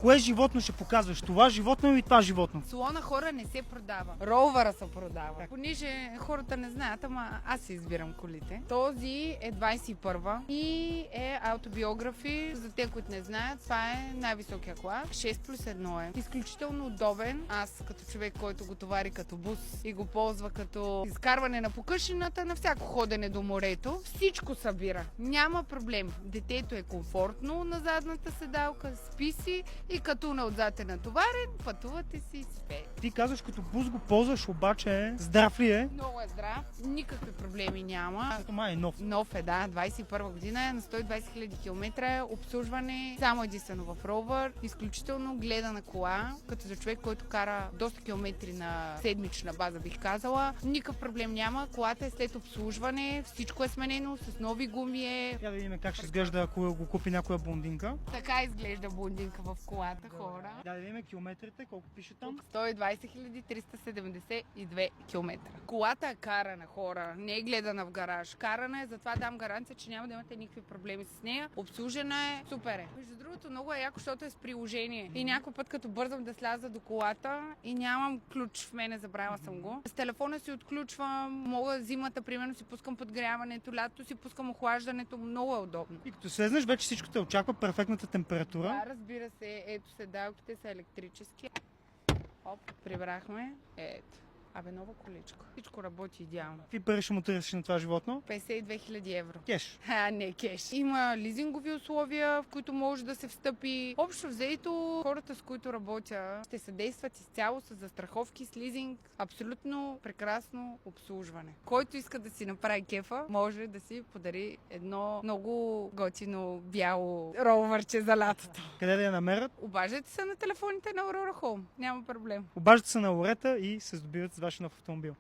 Кое животно ще показваш? Това животно или това животно? Слона хора не се продава. Роувъра се продава. Понеже хората не знаят, ама аз си избирам колите. Този е 21 и е автобиографи. За те, които не знаят, това е най-високия клас. 6+1 е. Изключително удобен. Аз като човек, който го товари като бус и го ползва като изкарване на покъшината, на всяко ходене до морето, всичко събира. Няма проблем. Детето е комфортно на задната седалка, спи си и като отзад е натоварен, пътувате си и спее. Ти казваш, като бус го ползваш, обаче здрав ли е? Много е здрав, никакви проблеми няма. Като май е нов. Нов е, да, 21 година е на 120 000 км, обслужване само единствено в ровър, изключително гледана кола, като за човек, който кара доста километри на седмична база, бих казала. Никакъв проблем няма, колата е след обслужване, всичко е сменено, с нови гуми е. Я да видим как ще изглежда, ако го купи някоя блондинка. Така изглежда блондинка в колата, хора. Да видим километрите, колко пише там. 120 372 км. Колата е карана, хора, не е гледана в гараж. Карана е, затова дам гаранция, че няма да имате никакви проблеми с нея. Обслужена е, супер е. Между другото, много е яко, защото е с приложение. И някой път, като бързам да сляза до колата и нямам ключ в мене, забравила съм го. С телефона си отключвам, мога зимата, примерно си пускам подгряването, лятото си пускам охлаждането, много е удобно. И като слезнеш, вече всичко те очаква, перфектната температура. Да, разбира се, ето седалките са електрически. Оп, прибрахме. Ето. Абе, нова количка. Всичко работи идеално. Какви пари ще му търсиш на това животно? 52 000 евро. Кеш. Не кеш. Има лизингови условия, в които може да се встъпи. Общо взето, хората, с които работя, ще съдействат изцяло с застраховки, с лизинг. Абсолютно прекрасно обслужване. Който иска да си направи кефа, може да си подари едно много готино бяло ровърче за лятото. Къде да я намерят? Обаждайте се на телефоните на Aurora Home. Няма проблем. Обаждате се на Лорета и се здобиват с вашия нов автомобил.